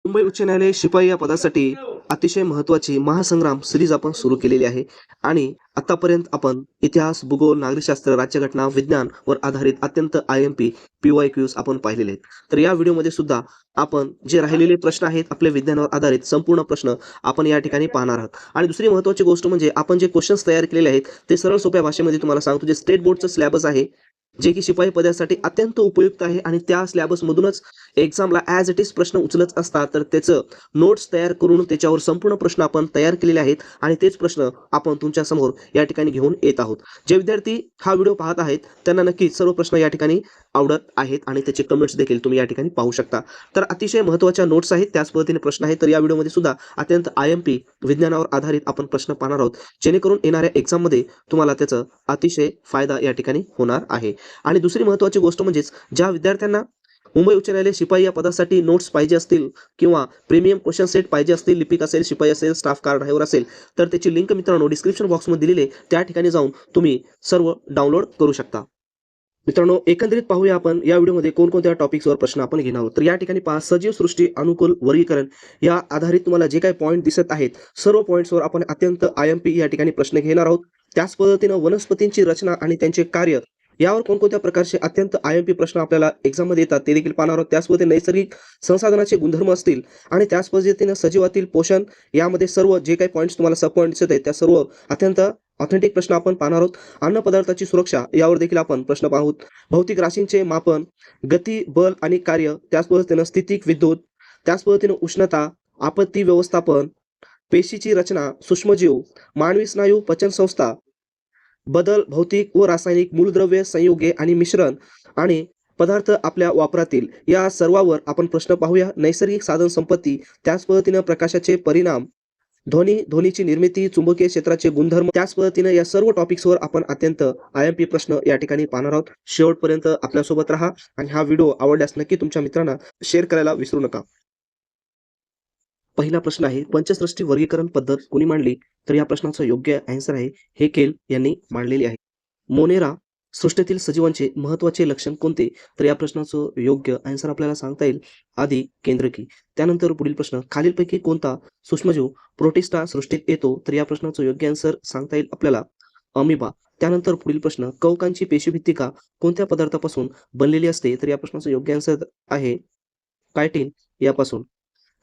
मुंबई उच्च न्यायालय शिपाई या पदासाठी अतिशय महत्त्वाची महासंग्राम सिरीज आपण सुरू केलेली आहे आणि आतापर्यंत आपण इतिहास, भूगोल, नागरिकशास्त्र, राज्यघटना, विज्ञान वर आधारित अत्यंत IMP, PYQs आपण पाहिलेले आहेत. तर या व्हिडिओमध्ये सुद्धा आपण जे राहिलेले प्रश्न आहेत आपले विज्ञानावर आधारित संपूर्ण प्रश्न आपण या ठिकाणी पाहणार आहोत. आणि दुसरी महत्त्वाची गोष्ट म्हणजे आपण जे क्वेश्चन्स तयार केलेले आहेत ते सरळ सोप्या भाषेमध्ये तुम्हाला सांगतो. जे स्टेट बोर्डचं सिलेबस आहे जे की शिपाई पदासाठी अत्यंत उपयुक्त आहे आणि त्या सिलेबसमधूनच एक्झामला ॲज इट इज प्रश्न उचलत असतात. तर त्याचं नोट्स तयार करून त्याच्यावर संपूर्ण प्रश्न आपण तयार केलेले आहेत आणि तेच प्रश्न आपण तुमच्या समोर या ठिकाणी घेऊन येत आहोत. जे विद्यार्थी हा व्हिडिओ पाहत आहेत त्यांना नक्कीच सर्व प्रश्न या ठिकाणी आवडत आहेत आणि त्याचे कमेंट्स देखील तुम्ही या ठिकाणी पाहू शकता. तर अतिशय महत्त्वाच्या नोट्स आहेत, त्याच पद्धतीने प्रश्न आहेत. तर या व्हिडिओमध्ये सुद्धा अत्यंत IMP विज्ञानावर आधारित आपण प्रश्न पाहणार आहोत, जेणेकरून येणाऱ्या एक्झाममध्ये तुम्हाला त्याचा अतिशय फायदा या ठिकाणी होणार आहे. आणि दुसरी महत्त्वाची गोष्ट म्हणजेच ज्या विद्यार्थ्यांना मुंबई उच्च न्यायालय शिपाई या पदासाठी नोट्स पाहिजे असतील किंवा प्रीमियम क्वेश्चन सेट पाहिजे असतील, लिपिक असेल, शिपाई असेल, स्टाफ कार ड्रायव्हर असेल, तर त्याची लिंक मित्रांनो डिस्क्रिप्शन बॉक्समध्ये दिलेली आहे. त्या ठिकाणी जाऊन तुम्ही सर्व डाउनलोड करू शकता. मित्रांनो, एकंदरीत पाहूया आपण या व्हिडिओमध्ये कोणकोणत्या टॉपिक्सवर प्रश्न आपण घेणार आहोत. तर या ठिकाणी पहा, सजीव सृष्टी अनुकूल वर्गीकरण या आधारित तुम्हाला जे काही पॉईंट दिसत आहेत सर्व पॉईंट्सवर आपण अत्यंत IMP या ठिकाणी प्रश्न घेणार आहोत. त्याच पद्धतीनं वनस्पतींची रचना आणि त्यांचे कार्य यावर कोणकोणत्या प्रकारचे अत्यंत IMP प्रश्न आपल्याला एक्झाममध्ये येतात ते देखील पाहणार आहोत. त्याच पद्धतीने नैसर्गिक संसाधनाचे गुणधर्म असतील आणि त्याच पद्धतीने सजीवातील पोषण यामध्ये सर्व जे काही पॉईंट्स तुम्हाला सब पॉईंट दिसत आहेत त्या सर्व अत्यंत ऑथेंटिक प्रश्न आपण पाहणार आहोत. अन्न पदार्थाची सुरक्षा यावर देखील आपण प्रश्न पाहू. भौतिक राशींचे मापन, गती, बल आणि कार्य, त्याच पद्धतीने स्थितिक विद्युत, त्याच पद्धतीने उष्णता, आपत्ती व्यवस्थापन, पेशीची रचना, सूक्ष्मजीव, मानवी स्नायू, पचन संस्था, बदल, भौतिक व रासायनिक, मूलद्रव्य, संयुगे आणि मिश्रण आणि पदार्थ आपल्या वापरातील या सर्वावर आपण प्रश्न पाहूया. नैसर्गिक साधन संपत्ती, त्याच पद्धतीने प्रकाशाचे परिणाम, ध्वनीची निर्मिती, चुंबकीय क्षेत्राचे गुणधर्म, त्याच पद्धतीने या सर्व टॉपिक्सवर आपण अत्यंत IMP प्रश्न या ठिकाणी पाहणार आहोत. शेवटपर्यंत आपल्यासोबत राहा आणि हा व्हिडिओ आवडल्यास नक्की तुमच्या मित्रांना शेअर करायला विसरू नका. पहिला प्रश्न आहे, पंचसृष्टी वर्गीकरण पद्धत कोणी मांडली? तर या प्रश्नाचं योग्य आन्सर आहे हेकेल यांनी मांडलेली आहे. मोनेरा सृष्टीतील सजीवांचे महत्त्वाचे लक्षण कोणते? तर या प्रश्नाचं योग्य आन्सर आपल्याला सांगता येईल आधी केंद्रकी. त्यानंतर पुढील प्रश्न, खालीलपैकी कोणता सूक्ष्मजीव प्रोटिस्टा सृष्टीत येतो? तर या प्रश्नाचं योग्य आन्सर सांगता येईल आपल्याला अमिबा. त्यानंतर पुढील प्रश्न, कवकांची पेशीभित्तिका कोणत्या पदार्थापासून बनलेली असते? तर या प्रश्नाचं योग्य आन्सर आहे कायटिन यापासून.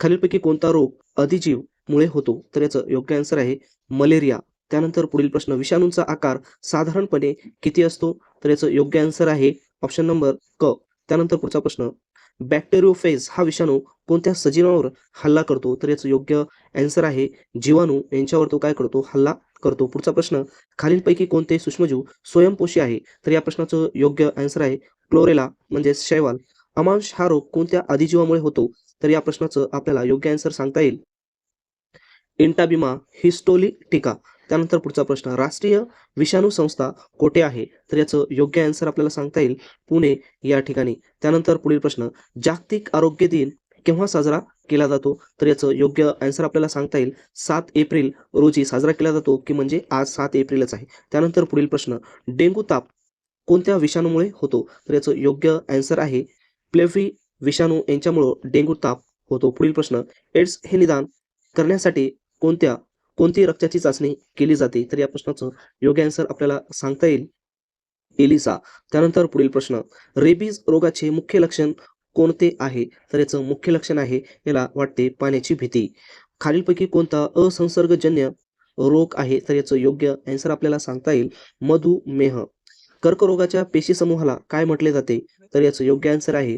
खालीलपैकी कोणता रोग अधिजीव मुळे होतो? तर याचं योग्य आन्सर आहे मलेरिया. त्यानंतर पुढील प्रश्न, विषाणूंचा आकार साधारणपणे किती असतो? तर याचं योग्य आन्सर आहे ऑप्शन नंबर क. त्यानंतर पुढचा प्रश्न, बॅक्टेरियोफेज हा विषाणू कोणत्या सजीवावर हल्ला करतो? तर याचं योग्य आन्सर आहे जीवाणू यांच्यावर तो काय करतो? हल्ला करतो. पुढचा प्रश्न, खालीलपैकी कोणते सूक्ष्मजीव स्वयंपोषी आहे? तर या प्रश्नाचं योग्य आन्सर आहे क्लोरेला म्हणजे शैवाल. अमांश हा रोग कोणत्या अधिजीवामुळे होतो? तर या प्रश्नाचं आपल्याला योग्य आन्सर सांगता येईल इंटाबिमा हिस्टोलिटिका. त्यानंतर पुढचा प्रश्न, राष्ट्रीय विषाणू संस्था कोठे आहे? तर याचं योग्य आन्सर आपल्याला सांगता येईल पुणे या ठिकाणी. त्यानंतर पुढील प्रश्न, जागतिक आरोग्य दिन केव्हा साजरा केला जातो? तर याचं योग्य आन्सर आपल्याला सांगता येईल 7 एप्रिल रोजी साजरा केला जातो, की म्हणजे आज 7 एप्रिलच आहे. त्यानंतर पुढील प्रश्न, डेंग्यू ताप कोणत्या विषाणूमुळे होतो? तर याचं योग्य आन्सर आहे प्लेव्ही विषाणू यांच्यामुळं डेंग्यू ताप होतो. पुढील प्रश्न, एड्स हे निदान करण्यासाठी कोणती रक्ताची चाचणी केली जाते? तर या प्रश्नाचं योग्य आन्सर आपल्याला सांगता येईल एलिसा. त्यानंतर पुढील प्रश्न, रेबीज रोगाचे मुख्य लक्षण कोणते आहे? तर याचं मुख्य लक्षण आहे याला वाटते पाण्याची भीती. खालीलपैकी कोणता असंसर्गजन्य रोग आहे? तर याचं योग्य आन्सर आपल्याला सांगता येईल मधुमेह. कर्करोगाच्या पेशी समूहाला काय म्हटले जाते? तर याचं योग्य आन्सर आहे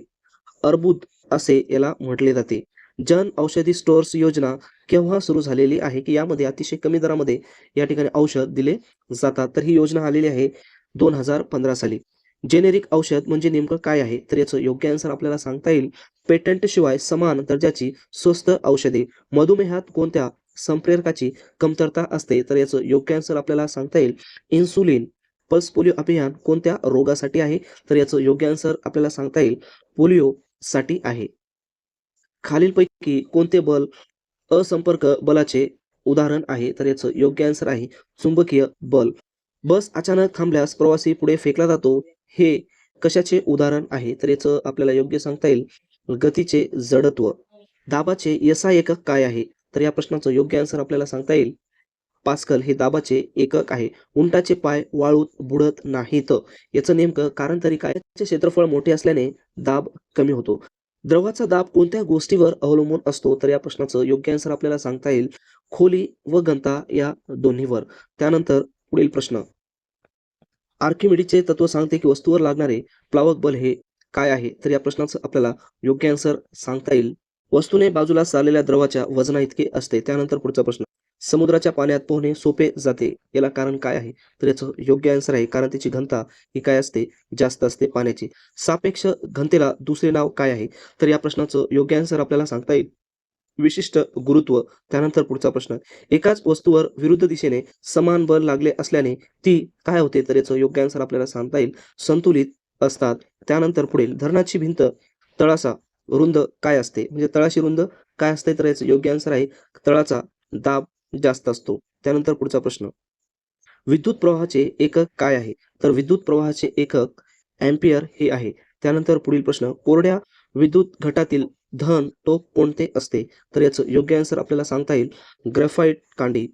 अर्बुद असे याला म्हटले जाते. जन औषधी स्टोअर्स योजना केव्हा सुरू झालेली आहे, की यामध्ये अतिशय कमी दरामध्ये या ठिकाणी औषध दिले जातात? तर ही योजना आलेली आहे 2015 साली. जेनेरिक औषध म्हणजे नेमकं काय आहे? तर याचं योग्य आन्सर आपल्याला सांगता येईल पेटंट शिवाय समान दर्जाची स्वस्त औषधे. मधुमेहात कोणत्या संप्रेरकाची कमतरता असते? तर याचं योग्य आन्सर आपल्याला सांगता येईल इन्सुलिन. पल्स पोलिओ अभियान कोणत्या रोगासाठी आहे? तर याचं योग्य आन्सर आपल्याला सांगता येईल पोलिओ साठी आहे. खालीलपैकी कोणते बल असंपर्क बलाचे उदाहरण आहे? तर याचं योग्य आन्सर आहे चुंबकीय बल. बस अचानक थांबल्यास प्रवासी पुढे फेकला जातो, हे कशाचे उदाहरण आहे? तर याचं आपल्याला योग्य सांगता येईल गतीचे जडत्व. दाबाचे एसआय एकक काय आहे? तर या प्रश्नाचं योग्य आन्सर आपल्याला सांगता येईल पास्कल हे दाबाचे एकक आहे. उंटाचे पाय वाळूत बुडत नाहीत. याचं नेमकं कारण तरी काय? त्याचे क्षेत्रफळ मोठे असल्याने दाब कमी होतो. द्रवाचा दाब कोणत्या गोष्टीवर अवलंबून असतो? तर या प्रश्नाचं योग्य आन्सर आपल्याला सांगता येईल खोली व घनता या दोन्हीवर. त्यानंतर पुढील प्रश्न. आर्किमिडीसचे तत्व सांगते की वस्तूवर लागणारे प्लावक बल हे काय आहे? तर या प्रश्नाचं आपल्याला योग्य आन्सर सांगता येईल वस्तूने बाजूला चाललेल्या द्रवाच्या वजनाइतके असते. त्यानंतर पुढचा प्रश्न. समुद्राच्या पाण्यात पोहणे सोपे जाते. याला कारण काय आहे? तर याचं योग्य आन्सर आहे कारण त्याची घनता ही काय असते? जास्त असते पाण्याची. सापेक्ष घनतेला दुसरे नाव काय आहे? तर या प्रश्नाचं योग्य आन्सर आपल्याला सांगता येईल विशिष्ट गुरुत्व. त्यानंतर पुढचा प्रश्न. एकाच वस्तूवर विरुद्ध दिशेने समान बल लागले असल्याने ती काय होते? तर याचं योग्य आन्सर आपल्याला सांगता येईल संतुलित असतात. त्यानंतर पुढील धरणाची भिंत तळाचा रुंद काय असते? म्हणजे तळाशी रुंद काय असते? तर याचं योग्य आन्सर आहे तळाचा दाब जास्त असतो. त्यानंतर पुढचा प्रश्न. विद्युत प्रवाहाचे एकक काय आहे? तर विद्युत प्रवाहाचे एकक अँपिअर हे आहे. त्यानंतर पुढील प्रश्न. कोरड्या विद्युत घटातील धन टोक कोणते असते? तर याचं योग्य आन्सर आपल्याला सांगता येईल ग्रेफाइट कांडी.